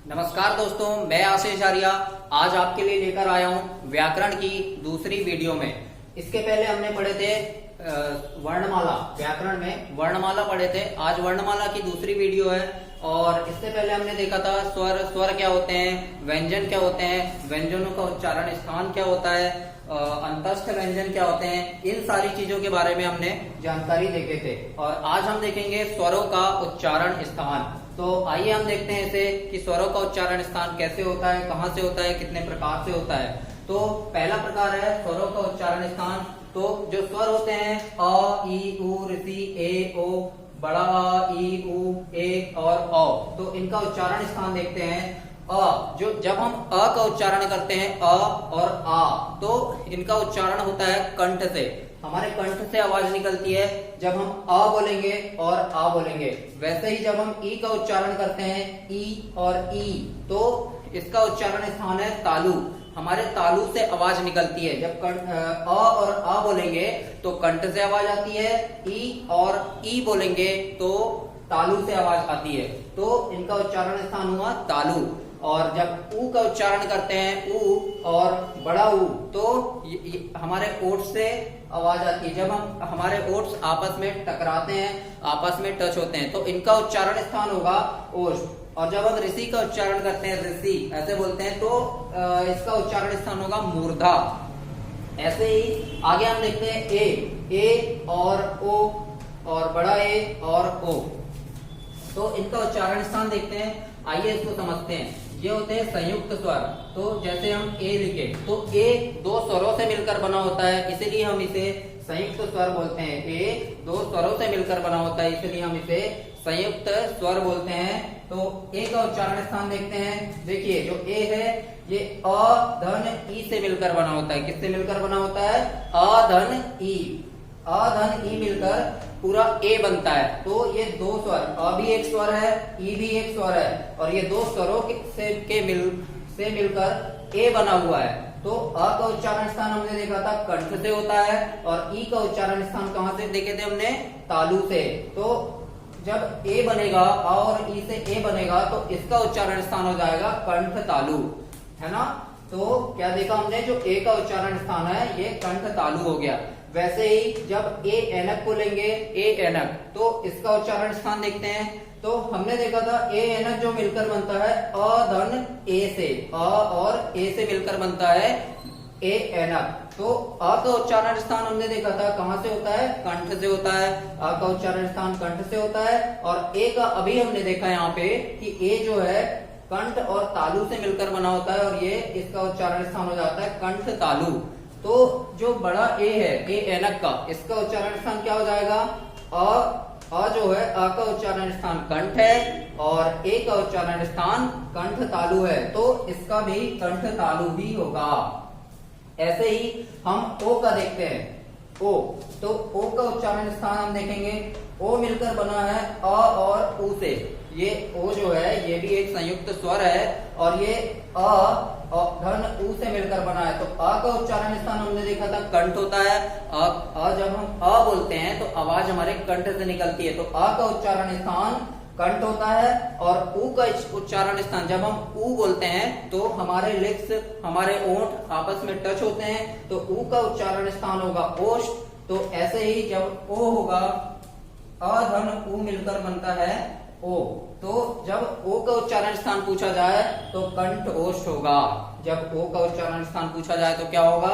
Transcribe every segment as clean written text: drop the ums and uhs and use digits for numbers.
नमस्कार दोस्तों, मैं आशीष आर्या आज आपके लिए लेकर आया हूं व्याकरण की दूसरी वीडियो में। इसके पहले हमने पढ़े थे वर्णमाला। व्याकरण में वर्णमाला पढ़े थे। आज वर्णमाला की दूसरी वीडियो है। और इससे पहले हमने देखा था स्वर क्या होते हैं, व्यंजन क्या होते हैं, व्यंजनों का उच्चारण स्थान क्या होता है, अंतस्थ व्यंजन क्या होते हैं। इन सारी चीजों के बारे में हमने जानकारी देखे थे। और आज हम देखेंगे स्वरों का उच्चारण स्थान। तो आइए हम देखते हैं इसे कि स्वरों का उच्चारण स्थान कैसे होता है, कहाँ से होता है, कितने प्रकार से होता है। तो पहला प्रकार है स्वरों का उच्चारण स्थान। तो जो स्वर होते हैं अ, ई, उ, ऋषि, ए, ओ, बड़ा अ, ई, उ, ए और औ, तो इनका उच्चारण स्थान देखते हैं। जो जब हम अ का उच्चारण करते हैं अ और आ, तो इनका उच्चारण होता है कंठ से। हमारे कंठ से आवाज निकलती है जब हम अ बोलेंगे और आ बोलेंगे। वैसे ही जब हम ई का उच्चारण करते हैं ई और ई, तो इसका उच्चारण स्थान है तालु। हमारे तालु से आवाज निकलती है। जब अ और आ बोलेंगे तो कंठ से आवाज आती है, ई और ई बोलेंगे तो तालु से आवाज आती है। तो इनका उच्चारण स्थान हुआ तालु। और जब ऊ का उच्चारण करते हैं ऊ और बड़ा ऊ, तो हमारे ओठ से आवाज आती है। जब हम हमारे ओठ आपस में टकराते हैं, आपस में टच होते हैं, तो इनका उच्चारण स्थान होगा ओष्ठ। और जब हम ऋषि का उच्चारण करते हैं, ऋषि ऐसे बोलते हैं, तो इसका उच्चारण स्थान होगा मूर्धा। ऐसे ही आगे हम देखते हैं ए और ओ और बड़ा ए और ओ, तो इनका उच्चारण स्थान देखते हैं। आइए इसको समझते हैं। ये होते हैं संयुक्त स्वर। तो जैसे हम ए लिखे तो ए दो स्वरों से मिलकर बना होता है, इसीलिए हम इसे संयुक्त स्वर बोलते हैं। ए दो स्वरों से मिलकर बना होता है, इसलिए हम इसे संयुक्त स्वर बोलते हैं। तो ए का उच्चारण स्थान देखते हैं। देखिए जो ए है ये अ धन ई से मिलकर बना होता है। किससे मिलकर बना होता है? अ धन ई। अ धन ई मिलकर पूरा ए बनता है। तो ये दो स्वर, अ भी एक स्वर है, ई भी एक स्वर है, और ये दो स्वरों से मिलकर ए बना हुआ है। तो अ का उच्चारण स्थान हमने देखा था कंठ से होता है, और ई का उच्चारण स्थान कहाँ से देखे थे हमने? तालु से। तो जब ए बनेगा, अ और ई से ए बनेगा, तो इसका उच्चारण स्थान हो जाएगा कंठ तालु, है ना। तो क्या देखा हमने? जो ए का उच्चारण स्थान है ये कंठ तालु हो गया। वैसे ही जब ए एनक को लेंगे, ए एनक, तो इसका उच्चारण स्थान देखते हैं। तो हमने देखा था ए एनक जो मिलकर बनता है अ धन ए से, अ और ए से मिलकर बनता है ए एनक। तो अ का उच्चारण स्थान हमने देखा था कहाँ से होता है? कंठ से होता है। अ का उच्चारण स्थान कंठ से होता है। और ए का अभी हमने देखा यहाँ पे कि ए जो है कंठ और तालु से मिलकर बना होता है, और ये इसका उच्चारण स्थान हो जाता है कंठ तालु। तो जो बड़ा ए है, ए एनक का, इसका उच्चारण स्थान क्या हो जाएगा? अ जो है अ का उच्चारण स्थान कंठ है, और ए का उच्चारण स्थान कंठ तालु है, तो इसका भी कंठ तालु ही होगा। ऐसे ही हम ओ का देखते हैं। ओ, तो ओ का उच्चारण स्थान हम देखेंगे। ओ मिलकर बना है अ और उ से। ये ओ जो है ये भी एक संयुक्त स्वर है, और ये अ धन उ से मिलकर बना है। तो अ का उच्चारण स्थान हमने देखा था कंठ होता है। जब हम अ बोलते हैं तो आवाज हमारे कंठ से निकलती है, तो अ का उच्चारण स्थान कंठ होता है। और उ का उच्चारण स्थान, जब हम उ बोलते हैं तो हमारे लिप्स, हमारे ओंठ आपस में टच होते हैं, तो उ का उच्चारण स्थान होगा ओष्ठ। तो ऐसे ही जब ओ होगा, अ धन उ मिलकर बनता है ओ। तो जब ओ का उच्चारण स्थान पूछा जाए तो कंठ ओष्ठ होगा। जब ओ का उच्चारण स्थान पूछा जाए तो क्या होगा?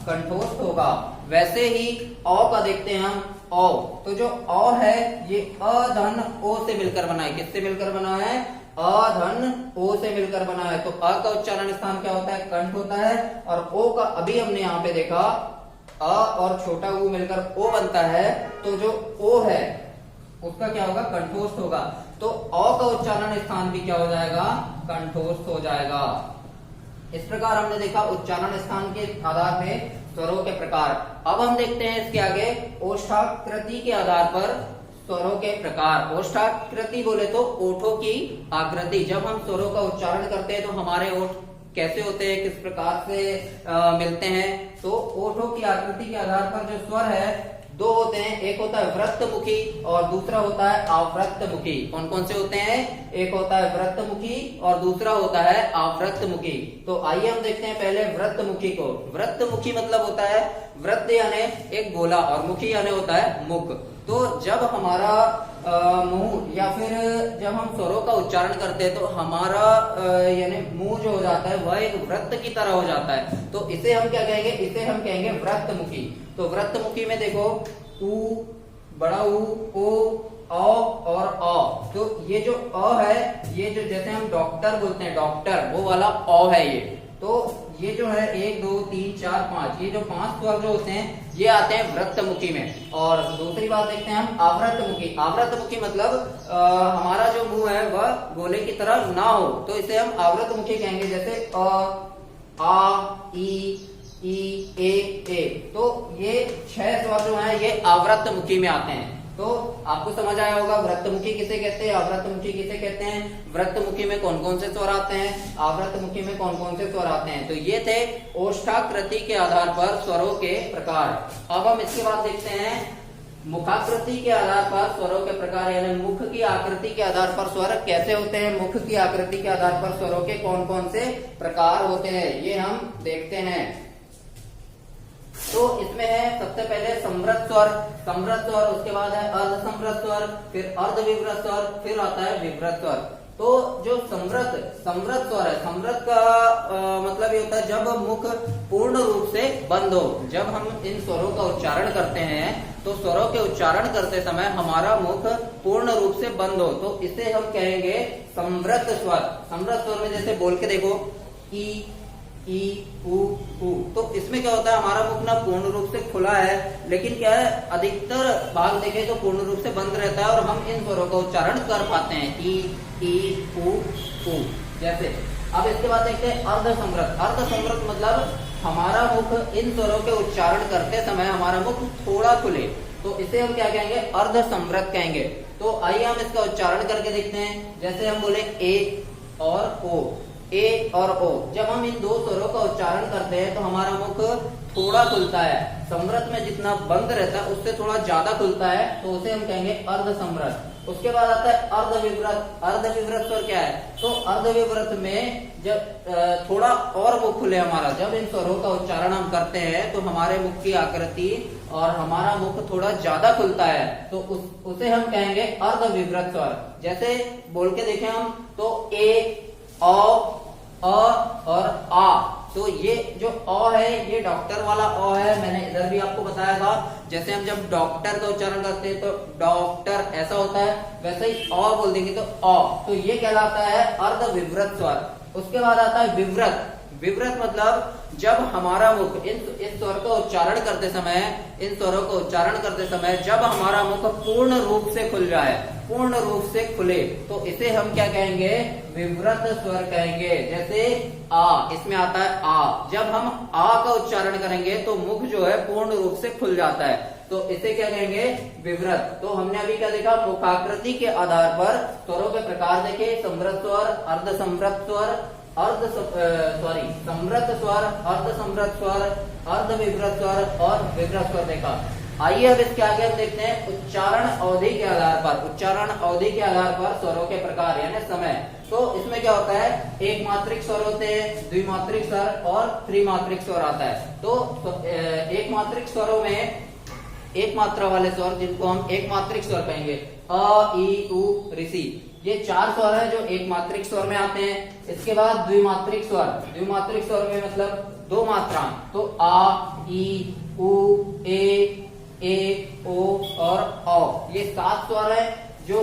कंठोष्ठ होगा। वैसे ही औ का देखते हैं हम। औ, तो जो औ है ये अ धन ओ से मिलकर बना है। किससे मिलकर बना है? अ धन ओ से मिलकर बना है। तो अ का उच्चारण स्थान क्या होता है? कंठ होता है। और ओ का अभी हमने यहाँ पे देखा अ और छोटा ऊ मिलकर ओ बनता है, तो जो ओ है उसका क्या होगा? कंठोष्ठ होगा। तो अ का उच्चारण स्थान भी क्या हो जाएगा? कंठोष्ठ हो जाएगा। इस प्रकार हमने देखा उच्चारण स्थान के आधार पे स्वरों के प्रकार। अब हम देखते हैं इसके आगे ओष्ठाकृति के आधार पर स्वरों के प्रकार। ओष्ठाकृति बोले तो ओठों की आकृति। जब हम स्वरों का उच्चारण करते हैं तो हमारे ओठ कैसे होते हैं, किस प्रकार से मिलते हैं? तो ओठों की आकृति के आधार पर जो स्वर है दो होते हैं, एक होता है वृत्तमुखी और दूसरा होता है आवृत्तमुखी। कौन कौन से होते हैं? एक होता है वृत्तमुखी और दूसरा होता है आवृत्तमुखी। तो आइए हम देखते हैं पहले वृत्तमुखी को। वृत्तमुखी मतलब होता है वृत्त यानी एक गोला और मुखी यानी होता है मुख। तो जब हमारा मुंह या फिर जब हम स्वरों का उच्चारण करते हैं तो हमारा यानी मुंह जो हो जाता है वह एक वृत्त की तरह हो जाता है। तो इसे हम क्या कहेंगे? इसे हम कहेंगे वृत्तमुखी। तो वृत्तमुखी में देखो ऊ, बड़ा ऊ, ओ, औ और अ। तो ये जो अ है, ये जो जैसे हम डॉक्टर बोलते हैं डॉक्टर, वो वाला अ है ये। तो ये जो है 1 2 3 4 5, ये जो 5 स्वर जो होते हैं ये आते हैं वृत्तमुखी में। और दूसरी बात देखते हैं हम आवृत्तमुखी। आवृत्तमुखी मतलब हमारा जो मुंह है वह गोले की तरह ना हो, तो इसे हम आवृत्तमुखी कहेंगे। जैसे अ, आ, ई, ए। तो ये 6 स्वर जो है ये आवृत्तमुखी में आते हैं। तो आपको समझ आया होगा वृत्तमुखी किसे कहते हैं, आवृत्तमुखी किसे कहते हैं, वृत्तमुखी में कौन कौन से स्वर आते हैं, आवृत्तमुखी में कौन कौन से स्वर आते हैं। तो ये थे ओष्ठाकृति के आधार पर स्वरों के प्रकार। अब हम इसके बाद देखते हैं मुखाकृति के आधार पर स्वरों के प्रकार, यानी मुख की आकृति के आधार पर स्वर कैसे होते हैं। मुख की आकृति के आधार पर स्वरों के कौन कौन से प्रकार होते हैं ये हम देखते हैं। तो इसमें है सबसे पहले समृद्ध स्वर, उसके बाद है अर्ध समृद्ध स्वर, फिर अर्ध विवृत स्वर, फिर आता है विवृत स्वर। तो जो समृद्ध स्वर है, समृद्ध का मतलब ये होता है जब मुख पूर्ण रूप से बंद हो। जब हम इन स्वरों का उच्चारण करते हैं तो स्वरों के उच्चारण करते समय हमारा मुख पूर्ण रूप से बंद हो, तो इसे हम कहेंगे समृद्ध स्वर। समृद्ध स्वर में जैसे बोल के देखो ई, उ। तो इसमें क्या होता है हमारा मुख ना पूर्ण रूप से खुला है, लेकिन क्या है अधिकतर भाग देखें तो पूर्ण रूप से बंद रहता है और हम इन स्वरों का उच्चारण कर पाते हैं ई, उ। जैसे अब इसके बाद देखते हैं अर्ध समृद्ध मतलब हमारा मुख इन स्वरों के उच्चारण करते समय हमारा मुख थोड़ा खुले, तो इसे हम क्या कहेंगे? अर्ध समृद्ध कहेंगे। तो आइए हम इसका उच्चारण करके देखते हैं। जैसे हम बोले ए और ओ, ए और ओ, जब हम इन दो स्वरों का उच्चारण करते हैं तो हमारा मुख थोड़ा खुलता है। समृद्ध में जितना बंद रहता है उससे थोड़ा ज्यादा खुलता है, तो उसे हम कहेंगे अर्ध समृद्ध। उसके बाद आता है अर्ध विवृत स्वर क्या है? तो अर्ध विवृत में जब थोड़ा और मुख खुले हमारा, जब इन स्वरों का उच्चारण हम करते हैं तो हमारे मुख की आकृति और हमारा मुख थोड़ा ज्यादा खुलता है, तो उसे हम कहेंगे अर्ध विवृत स्वर। जैसे बोल के देखें हम तो ए, अ और आ। तो ये जो अ है ये डॉक्टर वाला अ है, मैंने इधर भी आपको बताया था। जैसे हम जब डॉक्टर का उच्चारण करते हैं तो डॉक्टर ऐसा होता है, वैसे ही अ बोल देंगे तो अ। तो ये कहलाता है अर्ध विवृत स्वर। उसके बाद आता है विवृत मतलब जब हमारा मुख इस स्वर का उच्चारण करते समय, इन स्वरों का उच्चारण करते समय जब हमारा मुख पूर्ण रूप से खुल जाए, पूर्ण रूप से खुले, तो इसे हम क्या कहेंगे? विवृत स्वर कहेंगे। जैसे आ, इसमें आता है आ, जब हम आ का उच्चारण करेंगे तो मुख जो है पूर्ण रूप से खुल जाता है, तो इसे क्या कहेंगे? विवृत। तो हमने अभी क्या देखा? मुखाकृति के आधार पर स्वरों के प्रकार देखे, समृद्ध स्वर, अर्ध समृद्ध स्वर, समृद्ध स्वर, अर्ध समृद्ध स्वर, अर्ध विवृत स्वर और विवृत स्वर देखा। आइए अब इसके आगे हम देखते हैं उच्चारण अवधि के आधार पर स्वरों के प्रकार यानी समय। तो इसमें क्या होता है? एक मात्रिक स्वर होते हैं, द्विमात्रिक स्वर और त्रिमात्रिक स्वर आता है। तो एक मात्रिक स्वरों में एक मात्रा वाले स्वर जिनको हम एक मात्रिक स्वर कहेंगे, अ, ई, उ, ऋषि, ये 4 स्वर है जो एक मात्रिक स्वर में आते हैं। इसके बाद द्विमात्रिक स्वर में मतलब 2 मात्रा, तो आ, ई, उ, ए, ओ और औ, ये 7 स्वर है जो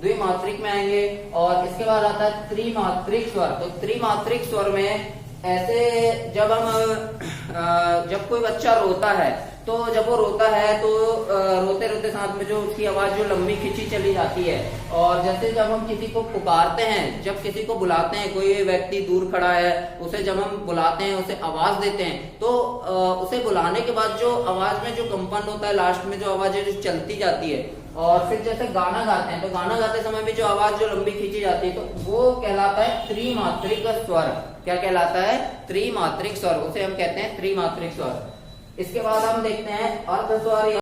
द्विमात्रिक में आएंगे। और इसके बाद आता है त्रिमात्रिक स्वर। तो त्रिमात्रिक स्वर में ऐसे जब कोई बच्चा रोता है, तो जब वो रोता है तो रोते रोते साथ में जो उसकी आवाज जो लंबी खींची चली जाती है। और जैसे जब हम किसी को पुकारते हैं, जब किसी को बुलाते हैं, कोई व्यक्ति दूर खड़ा है, उसे जब हम बुलाते हैं, उसे आवाज देते हैं, तो उसे बुलाने के बाद जो आवाज में जो कंपन होता है, लास्ट में जो आवाज जो चलती जाती है, और फिर जैसे गाना गाते हैं तो गाना गाते समय भी जो आवाज जो लंबी खींची जाती है, तो वो कहलाता है त्रिमात्रिक स्वर। क्या कहलाता है? त्रिमात्रिक स्वर, उसे हम कहते हैं त्रिमात्रिक स्वर। इसके बाद हम देखते हैं अर्ध स्वर।